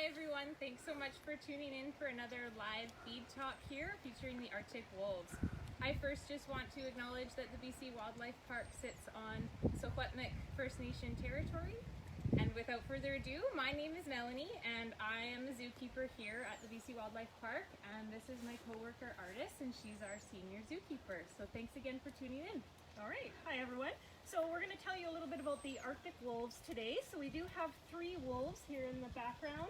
everyone, thanks so much for tuning in for another live feed talk here featuring the Arctic wolves. I first just want to acknowledge that the BC Wildlife Park sits on Secwepemc First Nation territory. And without further ado, my name is Melanie and I am a zookeeper here at the BC Wildlife Park, and this is my coworker Artis, and she's our senior zookeeper. So thanks again for tuning in. All right, hi everyone. So we're going to tell you a little bit about the Arctic wolves today. So we do have 3 wolves here in the background.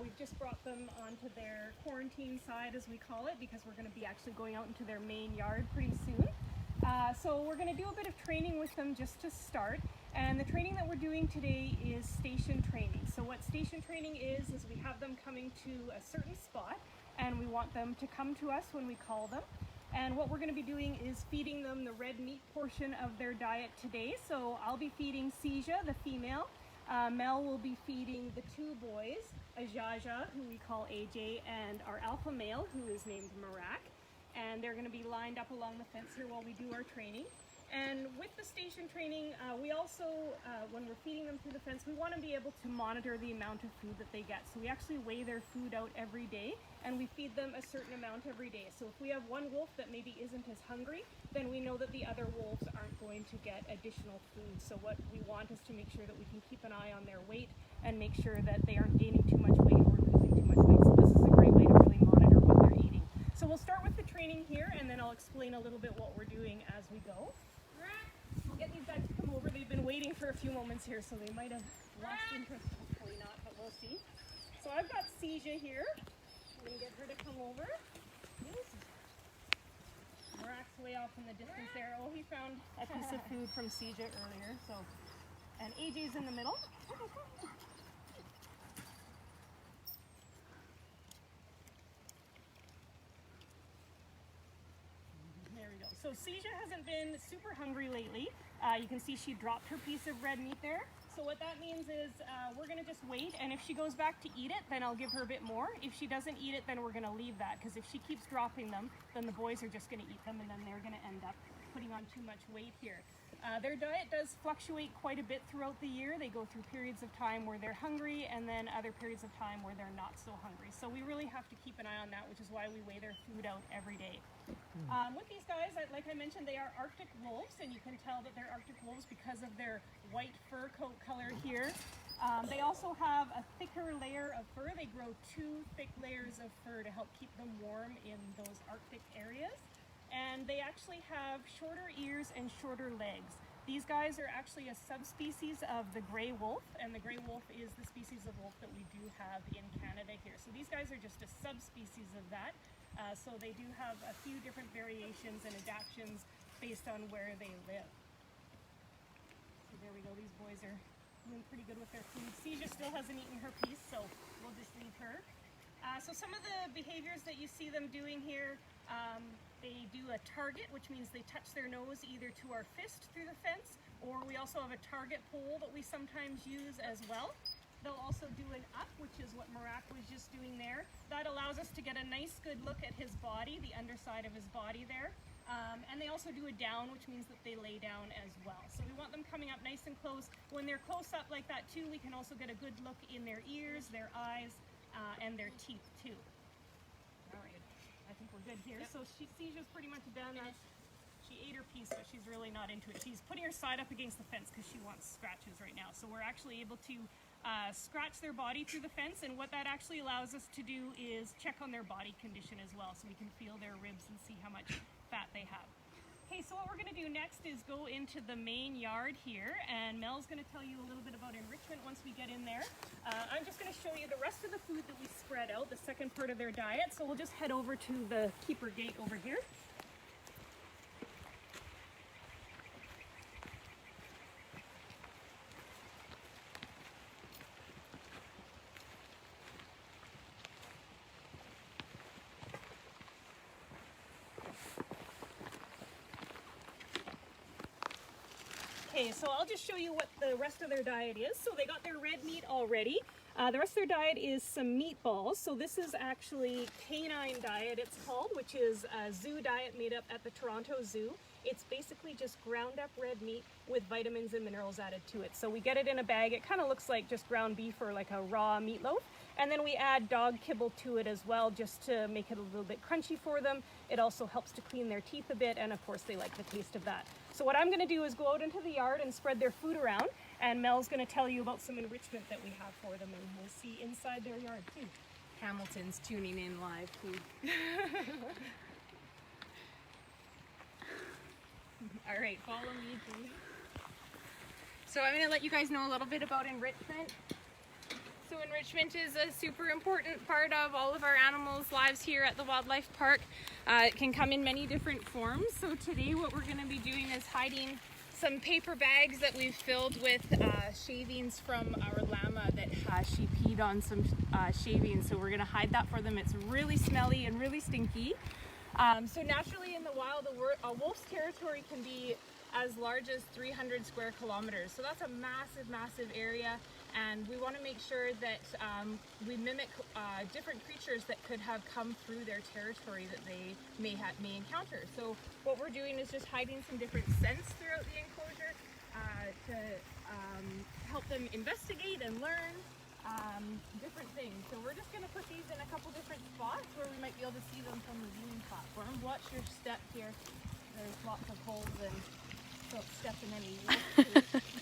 We've just brought them onto their quarantine side, as we call it, because we're going to be actually going out into their main yard pretty soon. So we're going to do a bit of training with them just to start. And the training that we're doing today is station training. So what station training is we have them coming to a certain spot, and we want them to come to us when we call them. And what we're going to be doing is feeding them the red meat portion of their diet today. So I'll be feeding Sija, the female. Mel will be feeding the 2 boys, Ajaja, who we call AJ, and our alpha male, who is named Marak. And they're going to be lined up along the fence here while we do our training. And with the station training, we also, when we're feeding them through the fence, we want to be able to monitor the amount of food that they get. So we actually weigh their food out every day, and we feed them a certain amount every day. So if we have one wolf that maybe isn't as hungry, then we know that the other wolves aren't going to get additional food. So what we want is to make sure that we can keep an eye on their weight and make sure that they aren't gaining too much weight or losing too much weight. So this is a great way to really monitor what they're eating. So we'll start with the training here, and then I'll explain a little bit what we're doing as we go. We'll get these guys to come over. They've been waiting for a few moments here, so they might have lost interest. Hopefully not, but we'll see. So I've got Sija here. I'm going to get her to come over. Marak's way off in the distance there. Oh, he found a piece of food from Sija earlier. So, and AJ's in the middle. There we go. So Sija hasn't been super hungry lately. You can see she dropped her piece of red meat there. So what that means is we're going to just wait, and if she goes back to eat it, then I'll give her a bit more. If she doesn't eat it, then we're going to leave that, because if she keeps dropping them, then the boys are just going to eat them, and then they're going to end up putting on too much weight here. Their diet does fluctuate quite a bit throughout the year. They go through periods of time where they're hungry, and then other periods of time where they're not so hungry. So we really have to keep an eye on that, which is why we weigh their food out every day. With these guys, like I mentioned, they are Arctic wolves, and you can tell that they're Arctic wolves because of their white fur coat color here. They also have a thicker layer of fur. They grow 2 thick layers of fur to help keep them warm in those Arctic areas. And they actually have shorter ears and shorter legs. These guys are actually a subspecies of the gray wolf, and the gray wolf is the species of wolf that we do have in Canada here. So these guys are just a subspecies of that. So they do have a few different variations and adaptations based on where they live. So there we go, these boys are doing pretty good with their food. Sija still hasn't eaten her piece, so we'll just leave her. So some of the behaviors that you see them doing here, they do a target, which means they touch their nose either to our fist through the fence, or we also have a target pole that we sometimes use as well. They'll also do an up, which is what Marak was just doing there. That allows us to get a nice good look at his body, the underside of his body there. And they also do a down, which means that they lay down as well. So we want them coming up nice and close. When they're close up like that too, we can also get a good look in their ears, their eyes, and their teeth too. All right, I think we're good here. Yep. So Sija's pretty much done. She ate her piece, but she's really not into it. She's putting her side up against the fence because she wants scratches right now. So we're actually able to scratch their body through the fence, and what that actually allows us to do is check on their body condition as well, so we can feel their ribs and see how much fat they have. Okay, so what we're going to do next is go into the main yard here, and Mel's going to tell you a little bit about enrichment once we get in there. I'm just going to show you the rest of the food that we spread out, the second part of their diet. So we'll just head over to the keeper gate over here. Okay, so I'll just show you what the rest of their diet is. So they got their red meat already. The rest of their diet is some meatballs. So this is actually canine diet, it's called, which is a zoo diet made up at the Toronto Zoo. It's basically just ground up red meat with vitamins and minerals added to it. So we get it in a bag. It kind of looks like just ground beef or like a raw meatloaf. And then we add dog kibble to it as well, just to make it a little bit crunchy for them. It also helps to clean their teeth a bit, and of course they like the taste of that. So what I'm gonna do is go out into the yard and spread their food around, and Mel's gonna tell you about some enrichment that we have for them, and we'll see inside their yard too. Hamilton's tuning in live too. All right, follow me, please. So I'm gonna let you guys know a little bit about enrichment. So enrichment is a super important part of all of our animals' lives here at the wildlife park. It can come in many different forms. So today what we're going to be doing is hiding some paper bags that we've filled with shavings from our llama that she peed on some shavings. So we're going to hide that for them. It's really smelly and really stinky. So naturally in the wild, a wolf's territory can be as large as 300 square kilometers. So that's a massive, massive area. And we want to make sure that we mimic different creatures that could have come through their territory that they may encounter. So what we're doing is just hiding some different scents throughout the enclosure to help them investigate and learn different things. So we're just going to put these in a couple different spots where we might be able to see them from the viewing platform. Watch your step here. There's lots of holes and don't step in any wolf.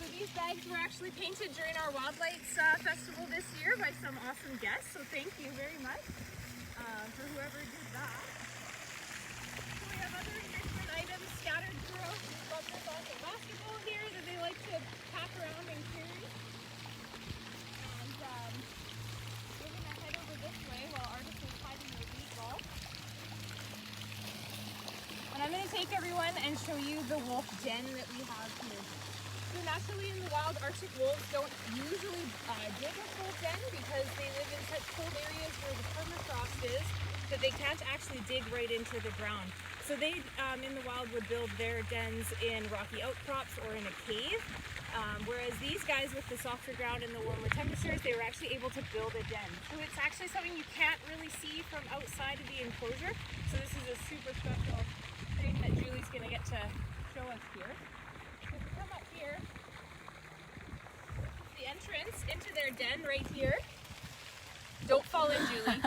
So these bags were actually painted during our Wildlights Festival this year by some awesome guests, so thank you very much for whoever did that. So we have other enrichment items scattered throughout. We've got this awesome basketball here that they like to pack around and carry. And we're going to head over this way while Artis is hiding their beat ball. And I'm going to take everyone and show you the wolf den that we have here. So naturally in the wild, Arctic wolves don't usually dig a full den because they live in such cold areas where the permafrost is that they can't actually dig right into the ground. So they, in the wild, would build their dens in rocky outcrops or in a cave, whereas these guys with the softer ground and the warmer temperatures, they were actually able to build a den. So it's actually something you can't really see from outside of the enclosure. So this is a super special thing that Julie's going to get to show us here. Here, the entrance into their den right here. Don't fall in, Julie.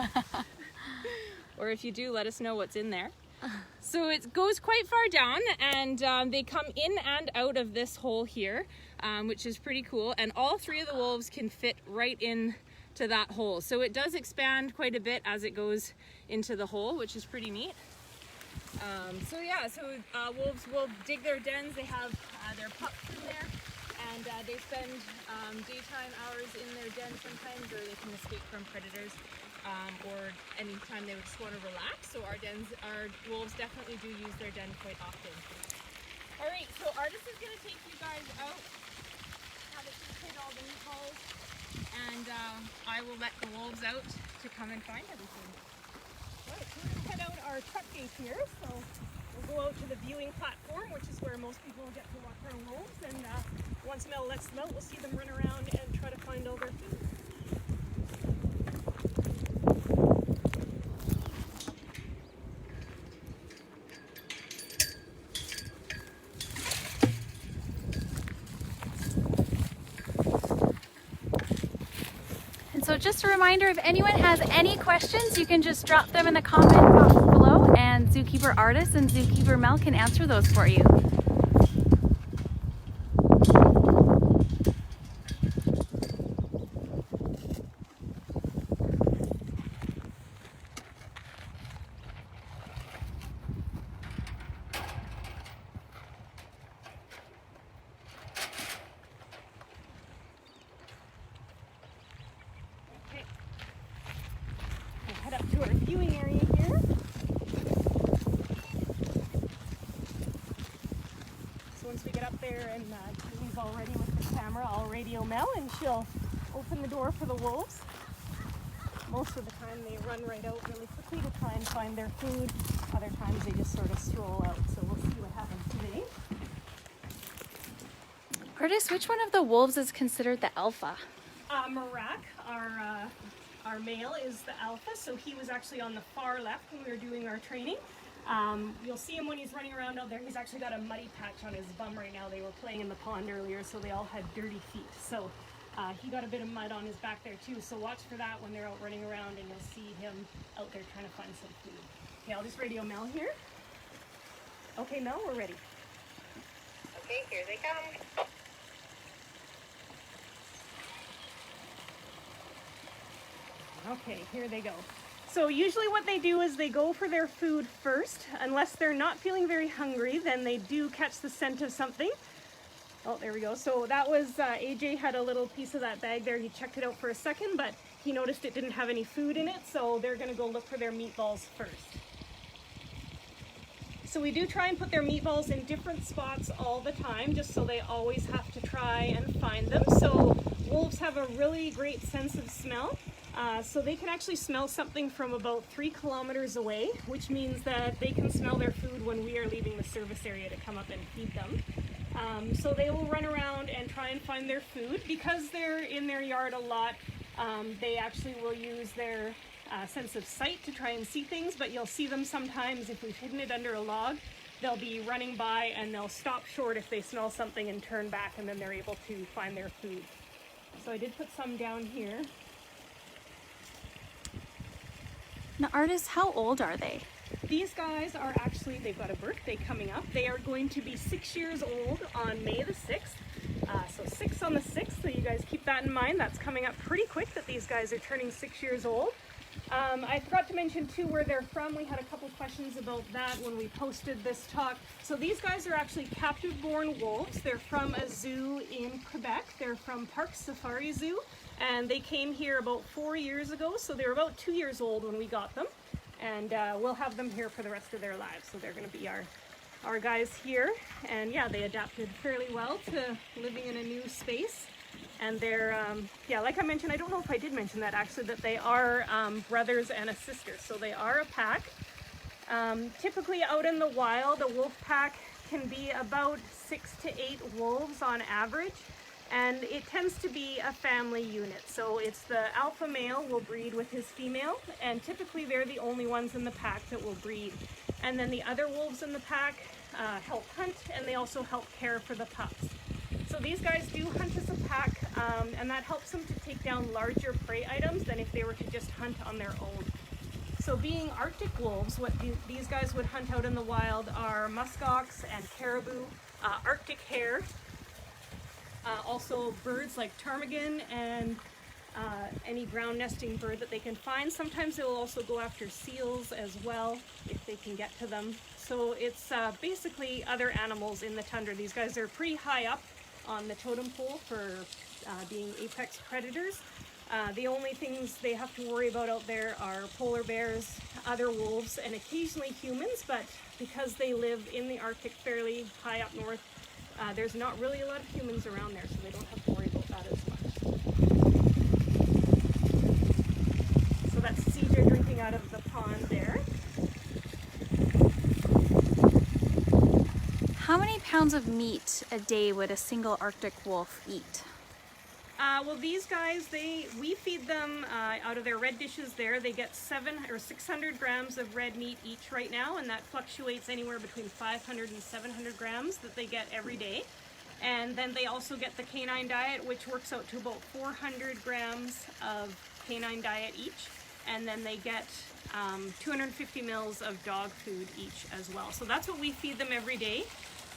Or if you do, let us know what's in there. So it goes quite far down, and they come in and out of this hole here, which is pretty cool. And all three of the wolves can fit right in to that hole. So it does expand quite a bit as it goes into the hole, which is pretty neat. So wolves will dig their dens. They have their pups in there, and they spend daytime hours in their den sometimes, or they can escape from predators, or anytime they would just want to relax. So our wolves definitely do use their den quite often. All right, so Artis is going to take you guys out, have it hit all the meat balls, and I will let the wolves out to come and find everything. Right, so we're going to head out our truck gate here, so we'll go out to the viewing platform, which is where most people get to watch our wolves, and once Mel lets them out, we'll see them run around and try to find all their food. So just a reminder, if anyone has any questions, you can just drop them in the comment box below, and Zookeeper Artis and Zookeeper Mel can answer those for you. Head up to our viewing area here. So once we get up there and Julie's all ready with the camera, I'll radio Mel and she'll open the door for the wolves. Most of the time they run right out really quickly to try and find their food. Other times they just sort of stroll out. So we'll see what happens today. Artis, which one of the wolves is considered the alpha? Marak, our male, is the alpha, so he was actually on the far left when we were doing our training. You'll see him when he's running around out there. He's actually got a muddy patch on his bum right now. They were playing in the pond earlier, so they all had dirty feet. So he got a bit of mud on his back there too. So watch for that when they're out running around, and you'll see him out there trying to find some food. Okay, I'll just radio Mel here. Okay, Mel, we're ready. Okay, here they come. Okay, here they go. So usually what they do is they go for their food first. Unless they're not feeling very hungry, then they do catch the scent of something. Oh, there we go. So that was, AJ had a little piece of that bag there. He checked it out for a second, but he noticed it didn't have any food in it, so they're gonna go look for their meatballs first. So we do try and put their meatballs in different spots all the time, just so they always have to try and find them. So wolves have a really great sense of smell. So they can actually smell something from about 3 kilometers away, which means that they can smell their food when we are leaving the service area to come up and feed them. So they will run around and try and find their food. Because they're in their yard a lot, they actually will use their sense of sight to try and see things, but you'll see them sometimes if we've hidden it under a log. They'll be running by and they'll stop short if they smell something and turn back, and then they're able to find their food. So I did put some down here. Now, Artis, how old are they? These guys are actually, they've got a birthday coming up. They are going to be 6 years old on May the 6th. So 6 on the 6th, so you guys keep that in mind. That's coming up pretty quick that these guys are turning 6 years old. I forgot to mention too where they're from. We had a couple questions about that when we posted this talk. So these guys are actually captive-born wolves. They're from a zoo in Quebec. They're from Park Safari Zoo, and they came here about 4 years ago. So they were about 2 years old when we got them, and we'll have them here for the rest of their lives. So they're going to be our guys here, and yeah, they adapted fairly well to living in a new space. And they're, yeah, like I mentioned, I don't know if I did mention that actually, that they are brothers and a sister. So they are a pack. Typically out in the wild, a wolf pack can be about 6 to 8 wolves on average. And it tends to be a family unit. So it's the alpha male will breed with his female, and typically they're the only ones in the pack that will breed. And then the other wolves in the pack help hunt, and they also help care for the pups. So these guys do hunt as a pack, and that helps them to take down larger prey items than if they were to just hunt on their own. So being Arctic wolves, what these guys would hunt out in the wild are muskox and caribou, Arctic hare, also birds like ptarmigan and any ground nesting bird that they can find. Sometimes they'll also go after seals as well if they can get to them. So it's basically other animals in the tundra. These guys are pretty high up on the totem pole for being apex predators. The only things they have to worry about out there are polar bears, other wolves, and occasionally humans, but because they live in the Arctic fairly high up north, there's not really a lot of humans around there, so they don't have to worry about that as much. So that's CJ drinking out of the pond there. How many pounds of meat a day would a single Arctic wolf eat? Well, these guys, we feed them out of their red dishes there. They get 700 or 600 grams of red meat each right now, and that fluctuates anywhere between 500 and 700 grams that they get every day. And then they also get the canine diet, which works out to about 400 grams of canine diet each. And then they get 250 mils of dog food each as well. So that's what we feed them every day.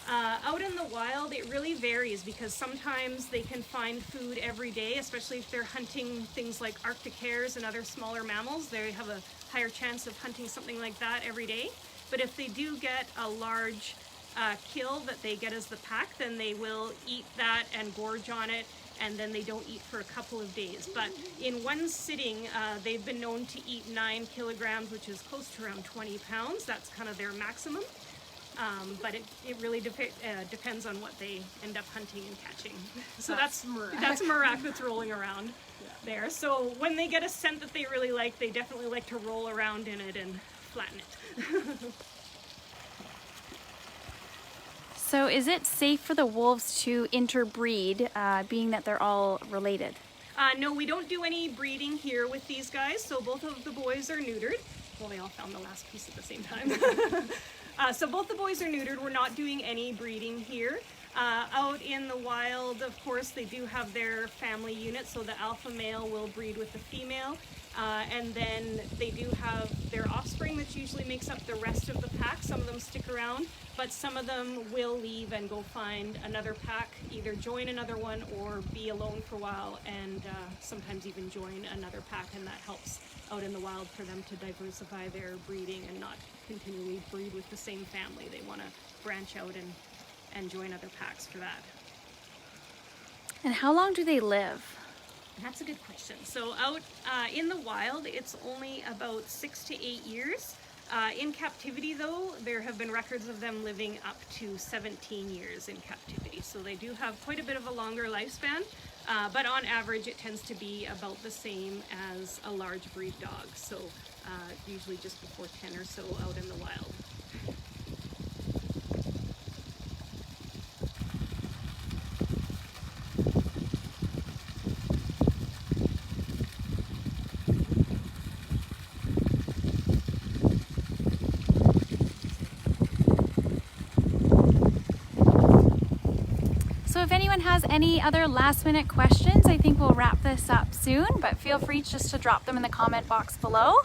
Out in the wild, it really varies because sometimes they can find food every day, especially if they're hunting things like Arctic hares and other smaller mammals. They have a higher chance of hunting something like that every day. But if they do get a large kill that they get as the pack, then they will eat that and gorge on it, and then they don't eat for a couple of days. But in one sitting, they've been known to eat 9 kilograms, which is close to around 20 pounds. That's kind of their maximum. But it really depends on what they end up hunting and catching. So that's Murak that's rolling around there. So when they get a scent that they really like, they definitely like to roll around in it and flatten it. So is it safe for the wolves to interbreed, being that they're all related? No, we don't do any breeding here with these guys. So both of the boys are neutered. Well, they all found the last piece at the same time. So both the boys are neutered. We're not doing any breeding here. Out in the wild, of course, they do have their family unit, so the alpha male will breed with the female. And then they do have their offspring that usually makes up the rest of the pack. Some of them stick around, but some of them will leave and go find another pack, either join another one or be alone for a while, and sometimes even join another pack, and that helps out in the wild for them to diversify their breeding and not continually breed with the same family. They want to branch out and join other packs for that. And how long do they live? That's a good question. So out in the wild, it's only about 6 to 8 years. In captivity though, there have been records of them living up to 17 years in captivity. So they do have quite a bit of a longer lifespan, but on average it tends to be about the same as a large breed dog. So usually just before 10 or so out in the wild. So if anyone has any other last minute questions, I think we'll wrap this up soon, but feel free just to drop them in the comment box below.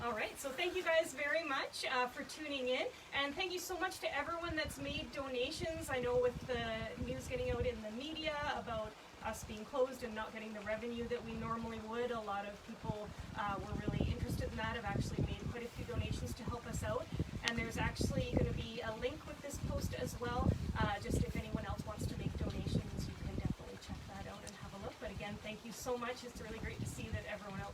All right, so thank you guys very much for tuning in, and thank you so much to everyone that's made donations. I know with the news getting out in the media about us being closed and not getting the revenue that we normally would, a lot of people were really interested in that, have actually made quite a few donations to help us out. And there's actually going to be a link with this post as well, just if anyone else wants to make donations, you can definitely check that out and have a look. But again, thank you so much. It's really great to see that everyone else